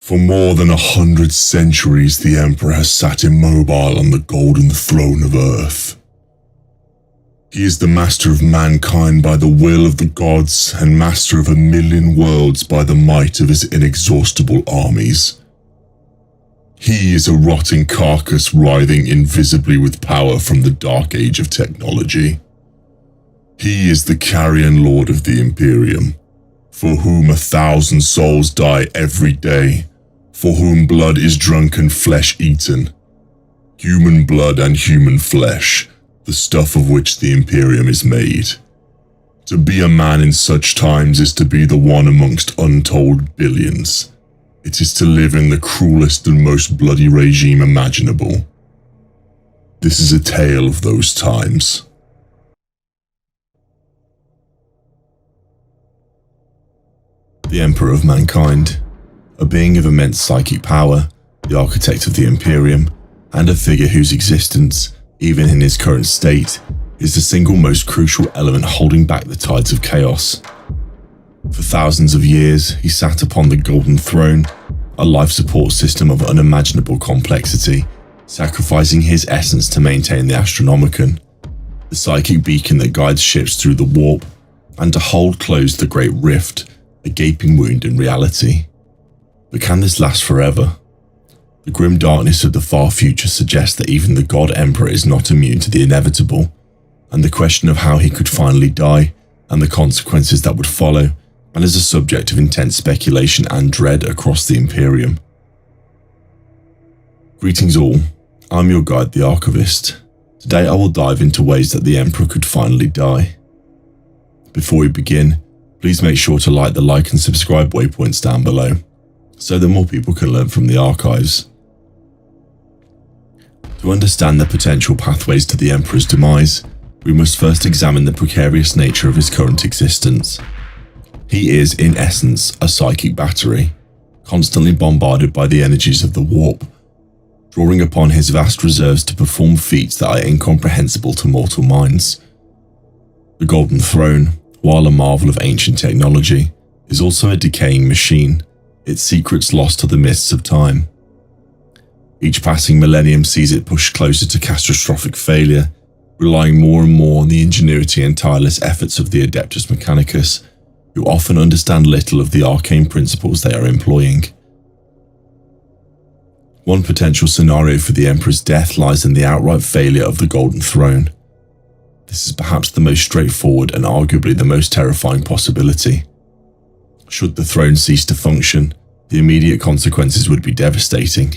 For more than 100 centuries, the Emperor has sat immobile on the golden throne of Earth. He is the master of mankind by the will of the gods and master of 1,000,000 worlds by the might of his inexhaustible armies. He is a rotting carcass writhing invisibly with power from the dark age of technology. He is the carrion lord of the Imperium, for whom 1,000 souls die every day, for whom blood is drunk and flesh eaten. Human blood and human flesh, the stuff of which the Imperium is made. To be a man in such times is to be the one amongst untold billions. It is to live in the cruelest and most bloody regime imaginable. This is a tale of those times. The Emperor of Mankind, a being of immense psychic power, the architect of the Imperium, and a figure whose existence, even in his current state, is the single most crucial element holding back the tides of chaos. For thousands of years, he sat upon the Golden Throne, a life support system of unimaginable complexity, sacrificing his essence to maintain the Astronomicon, the psychic beacon that guides ships through the warp, and to hold closed the Great Rift, a gaping wound in reality. But can this last forever? The grim darkness of the far future suggests that even the God Emperor is not immune to the inevitable, and the question of how he could finally die, and the consequences that would follow, and is a subject of intense speculation and dread across the Imperium. Greetings all, I'm your guide, the Archivist. Today I will dive into ways that the Emperor could finally die. Before we begin, please make sure to like the like and subscribe waypoints down below, so that more people can learn from the archives. To understand the potential pathways to the Emperor's demise, we must first examine the precarious nature of his current existence. He is, in essence, a psychic battery, constantly bombarded by the energies of the warp, drawing upon his vast reserves to perform feats that are incomprehensible to mortal minds. The Golden Throne, while a marvel of ancient technology, is also a decaying machine, its secrets lost to the mists of time. Each passing millennium sees it pushed closer to catastrophic failure, relying more and more on the ingenuity and tireless efforts of the Adeptus Mechanicus, who often understand little of the arcane principles they are employing. One potential scenario for the Emperor's death lies in the outright failure of the Golden Throne. This is perhaps the most straightforward and arguably the most terrifying possibility. Should the throne cease to function, the immediate consequences would be devastating.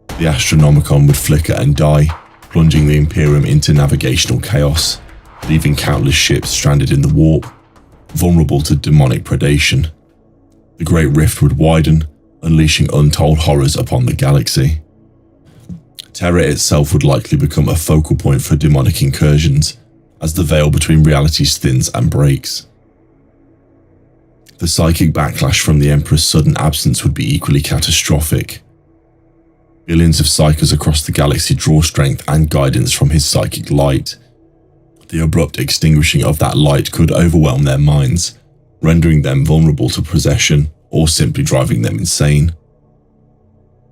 The Astronomicon would flicker and die, plunging the Imperium into navigational chaos, leaving countless ships stranded in the warp, vulnerable to demonic predation. The Great Rift would widen, unleashing untold horrors upon the galaxy. Terror itself would likely become a focal point for demonic incursions, as the veil between realities thins and breaks. The psychic backlash from the Emperor's sudden absence would be equally catastrophic. Billions of psychers across the galaxy draw strength and guidance from his psychic light. The abrupt extinguishing of that light could overwhelm their minds, rendering them vulnerable to possession or simply driving them insane.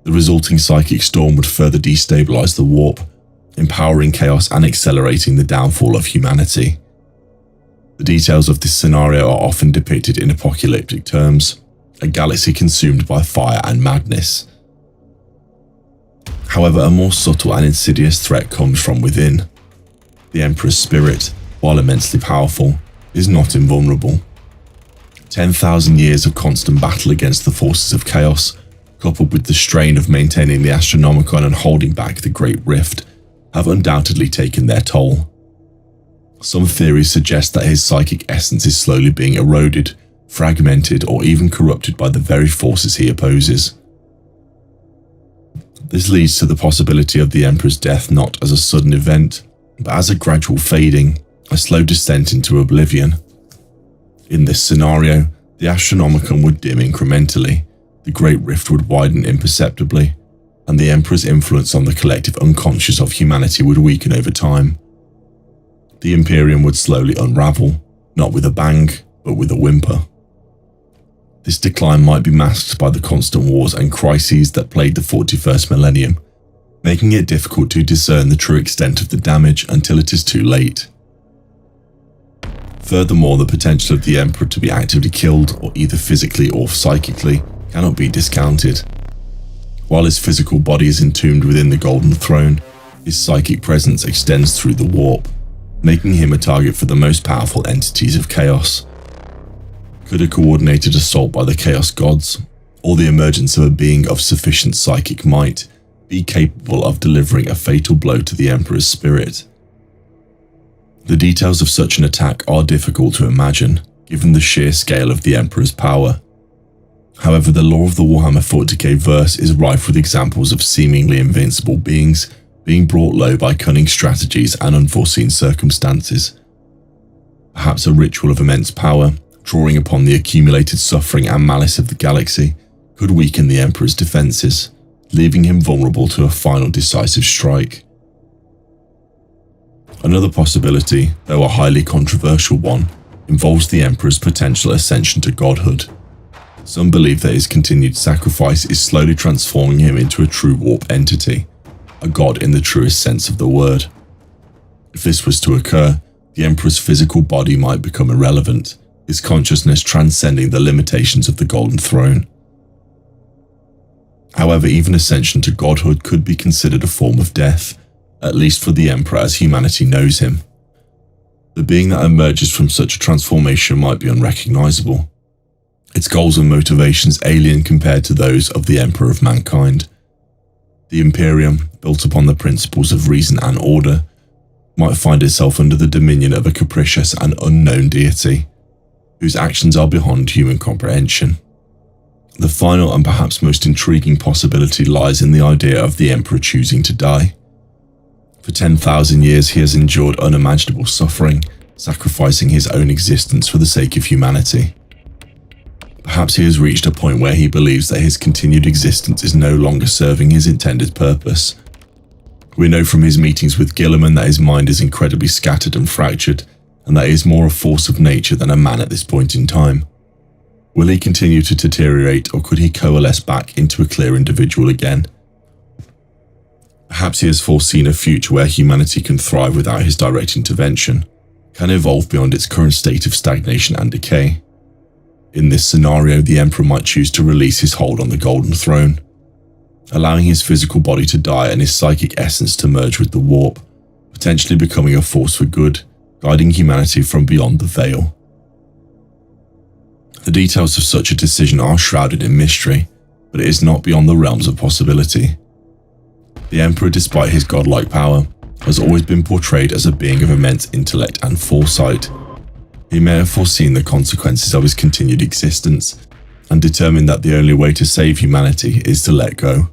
The resulting psychic storm would further destabilize the warp, empowering chaos and accelerating the downfall of humanity. The details of this scenario are often depicted in apocalyptic terms, a galaxy consumed by fire and madness. However, a more subtle and insidious threat comes from within. The Emperor's spirit, while immensely powerful, is not invulnerable. 10,000 years of constant battle against the forces of chaos, coupled with the strain of maintaining the Astronomicon and holding back the Great Rift, have undoubtedly taken their toll. Some theories suggest that his psychic essence is slowly being eroded, fragmented, or even corrupted by the very forces he opposes. This leads to the possibility of the Emperor's death not as a sudden event, but as a gradual fading, a slow descent into oblivion. In this scenario, the Astronomicon would dim incrementally, the Great Rift would widen imperceptibly, and the Emperor's influence on the collective unconscious of humanity would weaken over time. The Imperium would slowly unravel, not with a bang, but with a whimper. This decline might be masked by the constant wars and crises that plagued the 41st millennium, making it difficult to discern the true extent of the damage until it is too late. Furthermore, the potential of the Emperor to be actively killed, or either physically or psychically, cannot be discounted. While his physical body is entombed within the Golden Throne, his psychic presence extends through the warp, making him a target for the most powerful entities of chaos. Could a coordinated assault by the Chaos Gods, or the emergence of a being of sufficient psychic might, be capable of delivering a fatal blow to the Emperor's spirit? The details of such an attack are difficult to imagine, given the sheer scale of the Emperor's power. However, the lore of the Warhammer 40K verse is rife with examples of seemingly invincible beings being brought low by cunning strategies and unforeseen circumstances. Perhaps a ritual of immense power, drawing upon the accumulated suffering and malice of the galaxy, could weaken the Emperor's defenses, leaving him vulnerable to a final decisive strike. Another possibility, though a highly controversial one, involves the Emperor's potential ascension to godhood. Some believe that his continued sacrifice is slowly transforming him into a true warp entity, a god in the truest sense of the word. If this was to occur, the Emperor's physical body might become irrelevant, his consciousness transcending the limitations of the Golden Throne. However, even ascension to godhood could be considered a form of death, at least for the Emperor as humanity knows him. The being that emerges from such a transformation might be unrecognizable, its goals and motivations alien compared to those of the Emperor of mankind. The Imperium, built upon the principles of reason and order, might find itself under the dominion of a capricious and unknown deity, whose actions are beyond human comprehension. The final and perhaps most intriguing possibility lies in the idea of the Emperor choosing to die. For 10,000 years he has endured unimaginable suffering, sacrificing his own existence for the sake of humanity. Perhaps he has reached a point where he believes that his continued existence is no longer serving his intended purpose. We know from his meetings with Guilliman that his mind is incredibly scattered and fractured, and that he is more a force of nature than a man at this point in time. Will he continue to deteriorate, or could he coalesce back into a clear individual again? Perhaps he has foreseen a future where humanity can thrive without his direct intervention, can evolve beyond its current state of stagnation and decay. In this scenario, the Emperor might choose to release his hold on the Golden Throne, allowing his physical body to die and his psychic essence to merge with the warp, potentially becoming a force for good, guiding humanity from beyond the veil. The details of such a decision are shrouded in mystery, but it is not beyond the realms of possibility. The Emperor, despite his godlike power, has always been portrayed as a being of immense intellect and foresight. He may have foreseen the consequences of his continued existence, and determined that the only way to save humanity is to let go.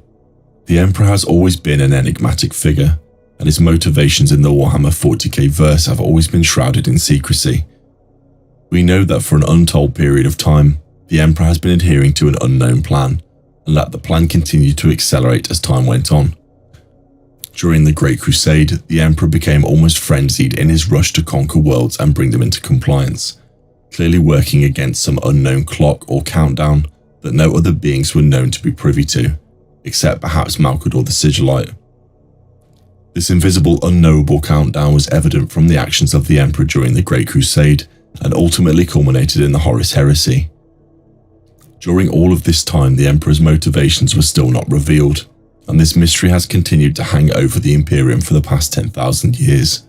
The Emperor has always been an enigmatic figure, and his motivations in the Warhammer 40K verse have always been shrouded in secrecy. We know that for an untold period of time, the Emperor has been adhering to an unknown plan, and that the plan continued to accelerate as time went on. During the Great Crusade, the Emperor became almost frenzied in his rush to conquer worlds and bring them into compliance, clearly working against some unknown clock or countdown that no other beings were known to be privy to, except perhaps Malkador the Sigillite. This invisible, unknowable countdown was evident from the actions of the Emperor during the Great Crusade, and ultimately culminated in the Horus Heresy. During all of this time, the Emperor's motivations were still not revealed, and this mystery has continued to hang over the Imperium for the past 10,000 years.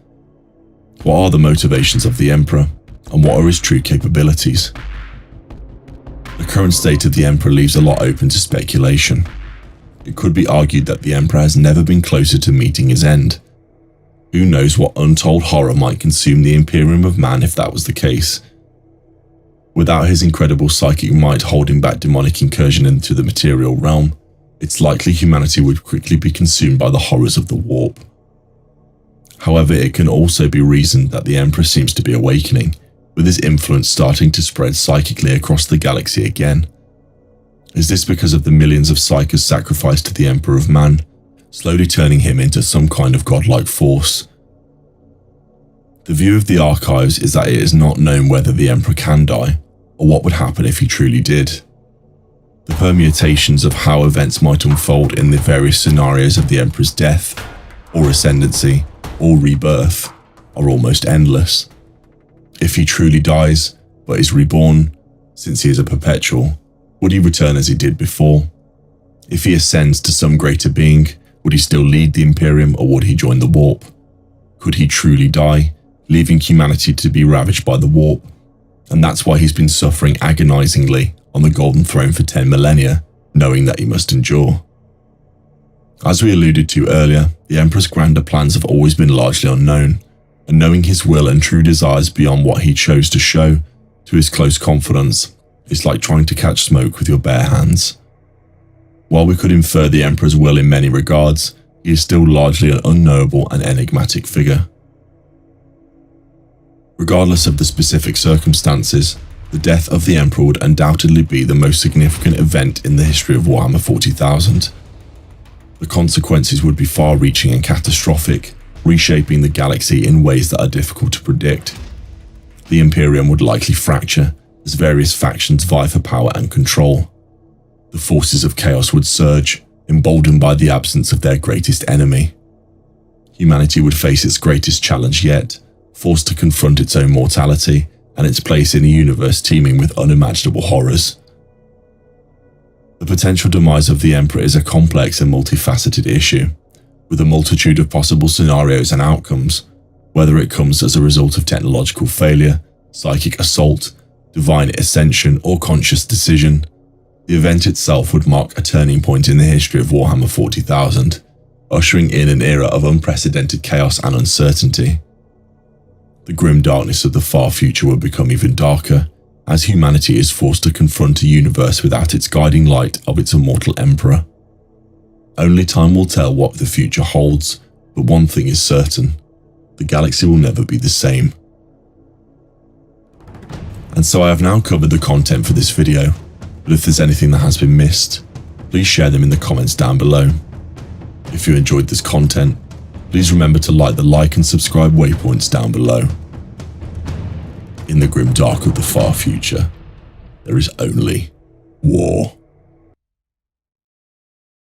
What are the motivations of the Emperor, and what are his true capabilities? The current state of the Emperor leaves a lot open to speculation. It could be argued that the Emperor has never been closer to meeting his end. Who knows what untold horror might consume the Imperium of man if that was the case. Without his incredible psychic might holding back demonic incursion into the material realm, it's likely humanity would quickly be consumed by the horrors of the warp. However, it can also be reasoned that the Emperor seems to be awakening, with his influence starting to spread psychically across the galaxy again. Is this because of the millions of psychers sacrificed to the Emperor of man, slowly turning him into some kind of godlike force? The view of the archives is that it is not known whether the Emperor can die, or what would happen if he truly did. The permutations of how events might unfold in the various scenarios of the Emperor's death, or ascendancy, or rebirth are almost endless. If he truly dies, but is reborn, since he is a perpetual, would he return as he did before? If he ascends to some greater being, would he still lead the Imperium, or would he join the warp? Could he truly die, leaving humanity to be ravaged by the warp? And that's why he's been suffering agonizingly on the Golden Throne for 10 millennia, knowing that he must endure. As we alluded to earlier, the Emperor's grander plans have always been largely unknown, and knowing his will and true desires beyond what he chose to show to his close confidants is like trying to catch smoke with your bare hands. While we could infer the Emperor's will in many regards, he is still largely an unknowable and enigmatic figure. Regardless of the specific circumstances, the death of the Emperor would undoubtedly be the most significant event in the history of Warhammer 40,000. The consequences would be far-reaching and catastrophic, reshaping the galaxy in ways that are difficult to predict. The Imperium would likely fracture as various factions vie for power and control. The forces of chaos would surge, emboldened by the absence of their greatest enemy. Humanity would face its greatest challenge yet, forced to confront its own mortality and its place in a universe teeming with unimaginable horrors. The potential demise of the Emperor is a complex and multifaceted issue, with a multitude of possible scenarios and outcomes, whether it comes as a result of technological failure, psychic assault, divine ascension, or conscious decision. The event itself would mark a turning point in the history of Warhammer 40,000, ushering in an era of unprecedented chaos and uncertainty. The grim darkness of the far future will become even darker, as humanity is forced to confront a universe without its guiding light of its immortal Emperor. Only time will tell what the future holds, but one thing is certain: the galaxy will never be the same. And so I have now covered the content for this video, but if there's anything that has been missed, please share them in the comments down below. If you enjoyed this content, please remember to like the like and subscribe waypoints down below. In the grim dark of the far future, there is only war.